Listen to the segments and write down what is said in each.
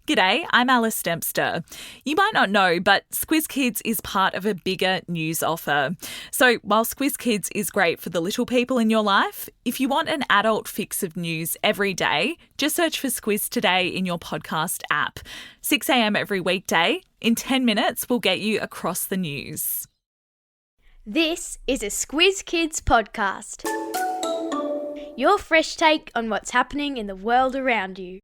G'day, I'm Alice Dempster. You might not know, but Squiz Kids is part of a bigger news offer. So while Squiz Kids is great for the little people in your life, if you want an adult fix of news every day, just search for Squiz Today in your podcast app. 6 a.m. every weekday. In 10 minutes, we'll get you across the news. This is a Squiz Kids podcast. Your fresh take on what's happening in the world around you.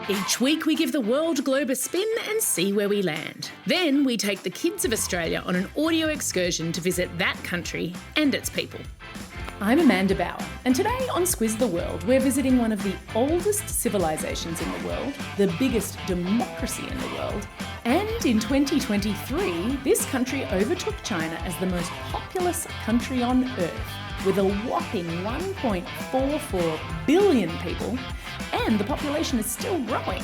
Each week we give the world globe a spin and see where we land. Then we take the kids of Australia on an audio excursion to visit that country and its people. I'm Amanda Bauer, and today on Squiz the World we're visiting one of the oldest civilisations in the world, the biggest democracy in the world, and in 2023 this country overtook China as the most populous country on Earth, with a whopping 1.44 billion people, and the population is still growing.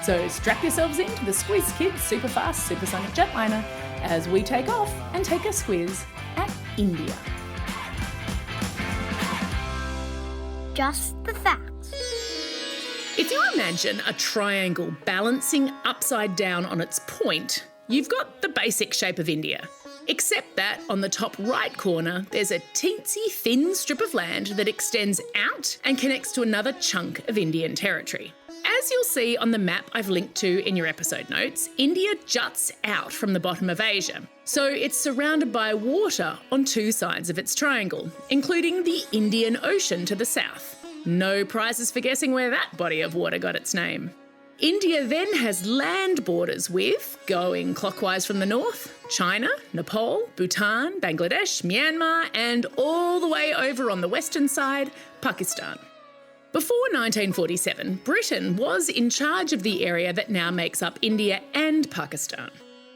So strap yourselves into the Squiz Kids Superfast Supersonic Jetliner as we take off and take a squiz at India. Just the facts. If you imagine a triangle balancing upside down on its point, you've got the basic shape of India. Except that on the top right corner, there's a teensy thin strip of land that extends out and connects to another chunk of Indian territory. As you'll see on the map I've linked to in your episode notes, India juts out from the bottom of Asia. So it's surrounded by water on two sides of its triangle, including the Indian Ocean to the south. No prizes for guessing where that body of water got its name. India then has land borders with, going clockwise from the north, China, Nepal, Bhutan, Bangladesh, Myanmar, and all the way over on the western side, Pakistan. Before 1947, Britain was in charge of the area that now makes up India and Pakistan.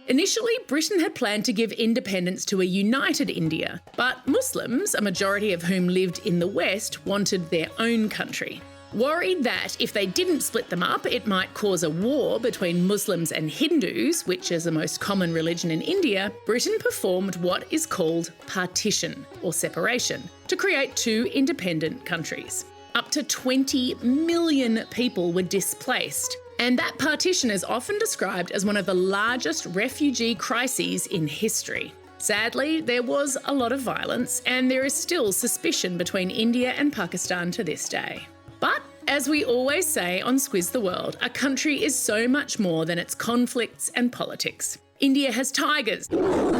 Initially, Britain had planned to give independence to a united India, but Muslims, a majority of whom lived in the West, wanted their own country. Worried that if they didn't split them up, it might cause a war between Muslims and Hindus, which is the most common religion in India, Britain performed what is called partition, or separation, to create two independent countries. Up to 20 million people were displaced, and that partition is often described as one of the largest refugee crises in history. Sadly, there was a lot of violence, and there is still suspicion between India and Pakistan to this day. But, as we always say on Squiz the World, a country is so much more than its conflicts and politics. India has tigers,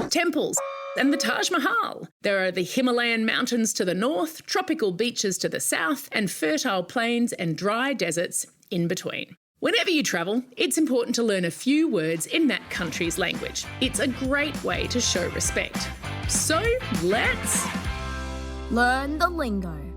temples, and the Taj Mahal. There are the Himalayan mountains to the north, tropical beaches to the south, and fertile plains and dry deserts in between. Whenever you travel, it's important to learn a few words in that country's language. It's a great way to show respect. So, let's Learn the lingo.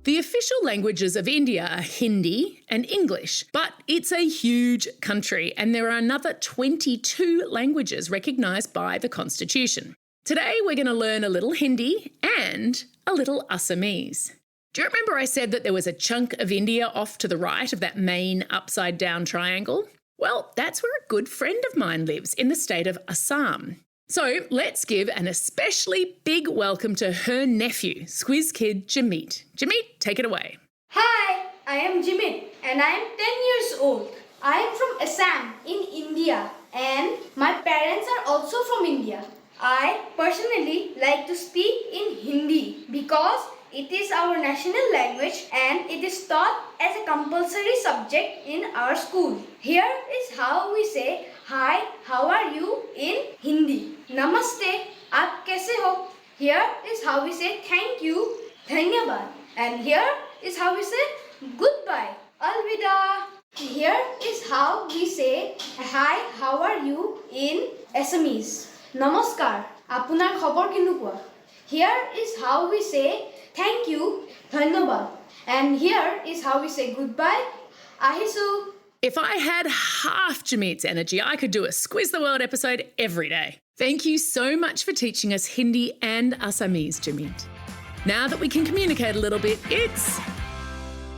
The official languages of India are Hindi and English, but it's a huge country and there are another 22 languages recognised by the Constitution. Today we're going to learn a little Hindi and a little Assamese. Do you remember I said that there was a chunk of India off to the right of that main upside-down triangle? Well, that's where a good friend of mine lives in the state of Assam. So let's give an especially big welcome to her nephew, Squiz Kid Jamit. Jamit, take it away. Hi, I am Jimit and I am 10 years old. I am from Assam in India and my parents are also from India. I personally like to speak in Hindi because it is our national language and it is taught as a compulsory subject in our school. Here is how we say hi, how are you in Hindi. Namaste, aap kaise ho? Here is how we say thank you, dhanyabad. And here is how we say goodbye, alvida. Here is how we say hi, how are you in Assamese. Namaskar, apunar khobor kenukwa. Here is how we say thank you, dhanyabad. And here is how we say goodbye, ahisu. If I had half Jamit's energy, I could do a Squiz the World episode every day. Thank you so much for teaching us Hindi and Assamese, Jamit. Now that we can communicate a little bit, it's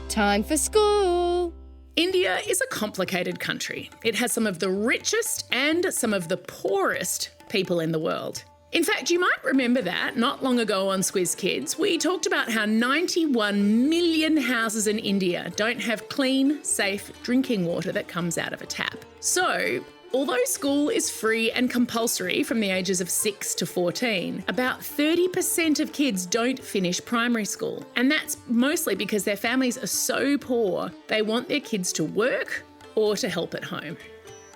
time for school. India is a complicated country. It has some of the richest and some of the poorest people in the world. In fact, you might remember that not long ago on Squiz Kids, we talked about how 91 million houses in India don't have clean, safe drinking water that comes out of a tap. So, although school is free and compulsory from the ages of 6 to 14, about 30% of kids don't finish primary school. And that's mostly because their families are so poor, they want their kids to work or to help at home.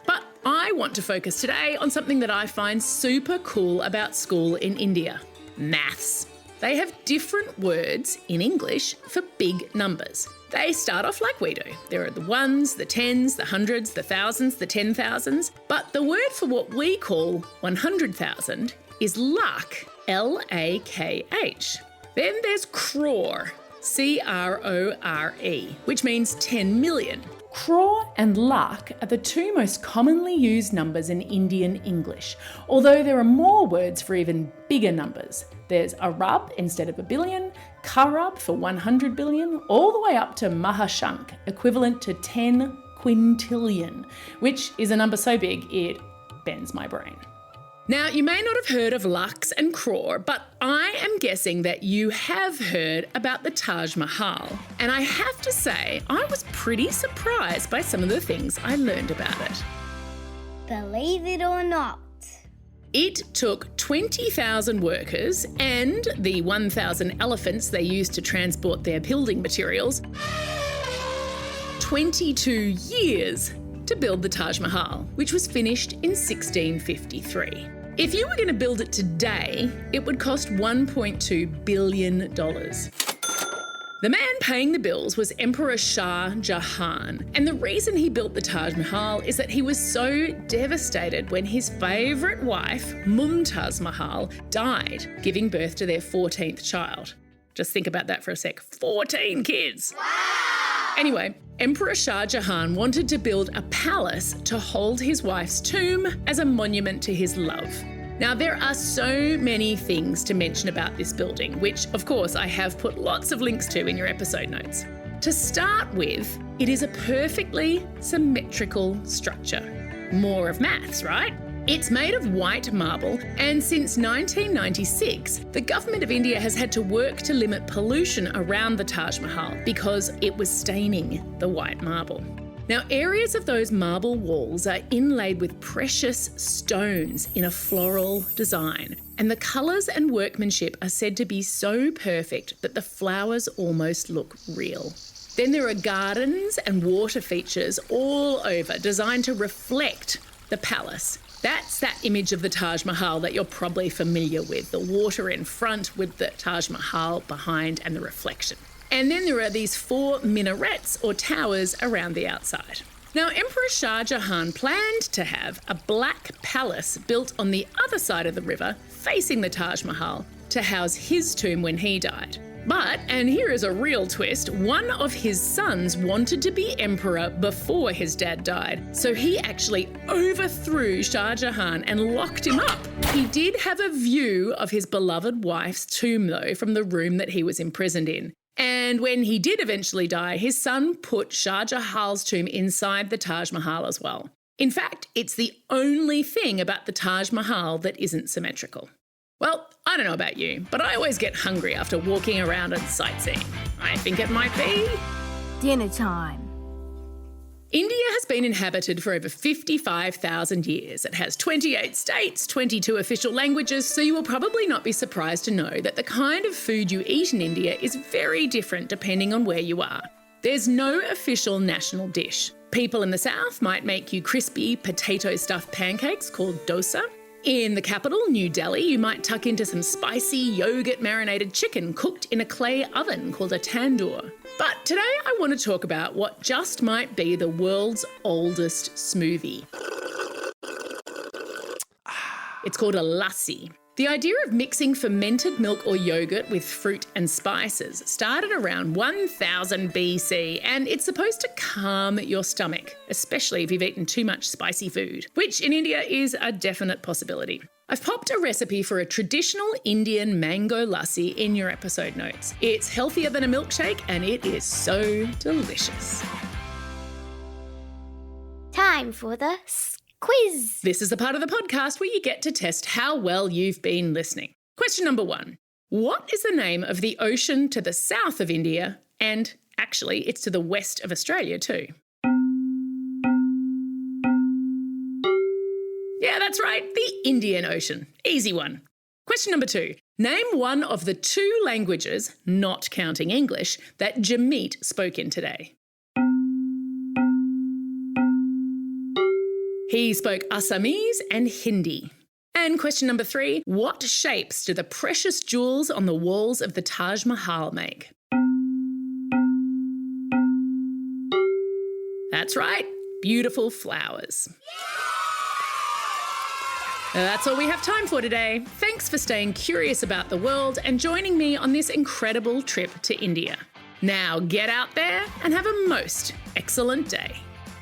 But I want to focus today on something that I find super cool about school in India: maths. They have different words in English for big numbers. They start off like we do. There are the ones, the tens, the hundreds, the thousands, the 10,000s. But the word for what we call 100,000 is lakh, L-A-K-H. Then there's crore, C-R-O-R-E, which means 10 million. Crore and lakh are the two most commonly used numbers in Indian English, although there are more words for even bigger numbers. There's arab instead of a billion, karab for 100 billion, all the way up to mahashank, equivalent to 10 quintillion, which is a number so big it bends my brain. Now, you may not have heard of lakhs and crore, but I am guessing that you have heard about the Taj Mahal. And I have to say, I was pretty surprised by some of the things I learned about it. Believe it or not. It took 20,000 workers and the 1,000 elephants they used to transport their building materials 22 years to build the Taj Mahal, which was finished in 1653. If you were going to build it today, it would cost $1.2 billion. The man paying the bills was Emperor Shah Jahan, and the reason he built the Taj Mahal is that he was so devastated when his favourite wife, Mumtaz Mahal, died, giving birth to their 14th child. Just think about that for a sec. 14 kids! Wow! Anyway, Emperor Shah Jahan wanted to build a palace to hold his wife's tomb as a monument to his love. Now, there are so many things to mention about this building, which, of course, I have put lots of links to in your episode notes. To start with, it is a perfectly symmetrical structure. More of maths, right? It's made of white marble, and since 1996, the government of India has had to work to limit pollution around the Taj Mahal because it was staining the white marble. Now, areas of those marble walls are inlaid with precious stones in a floral design, and the colours and workmanship are said to be so perfect that the flowers almost look real. Then there are gardens and water features all over, designed to reflect the palace. That's that image of the Taj Mahal that you're probably familiar with, the water in front with the Taj Mahal behind and the reflection. And then there are these 4 minarets or towers around the outside. Now, Emperor Shah Jahan planned to have a black palace built on the other side of the river facing the Taj Mahal to house his tomb when he died. But, and here is a real twist, one of his sons wanted to be emperor before his dad died. So he actually overthrew Shah Jahan and locked him up. He did have a view of his beloved wife's tomb, though, from the room that he was imprisoned in. And when he did eventually die, his son put Shah Jahan's tomb inside the Taj Mahal as well. In fact, it's the only thing about the Taj Mahal that isn't symmetrical. Well, I don't know about you, but I always get hungry after walking around and sightseeing. I think it might be Dinner time. India has been inhabited for over 55,000 years. It has 28 states, 22 official languages, so you will probably not be surprised to know that the kind of food you eat in India is very different depending on where you are. There's no official national dish. People in the south might make you crispy potato-stuffed pancakes called dosa. In the capital, New Delhi, you might tuck into some spicy yogurt-marinated chicken cooked in a clay oven called a tandoor. But today I want to talk about what just might be the world's oldest smoothie. It's called a lassi. The idea of mixing fermented milk or yogurt with fruit and spices started around 1000 BC, and it's supposed to calm your stomach, especially if you've eaten too much spicy food, which in India is a definite possibility. I've popped a recipe for a traditional Indian mango lassi in your episode notes. It's healthier than a milkshake and it is so delicious. Time for the quiz. This is the part of the podcast where you get to test how well you've been listening. Question number 1. What is the name of the ocean to the south of India? And actually, it's to the west of Australia too. Yeah, that's right, the Indian Ocean. Easy one. Question number 2. Name one of the 2 languages, not counting English, that Jameet spoke in today. He spoke Assamese and Hindi. And question number 3, what shapes do the precious jewels on the walls of the Taj Mahal make? That's right, beautiful flowers. That's all we have time for today. Thanks for staying curious about the world and joining me on this incredible trip to India. Now get out there and have a most excellent day.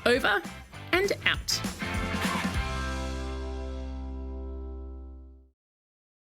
Over and out.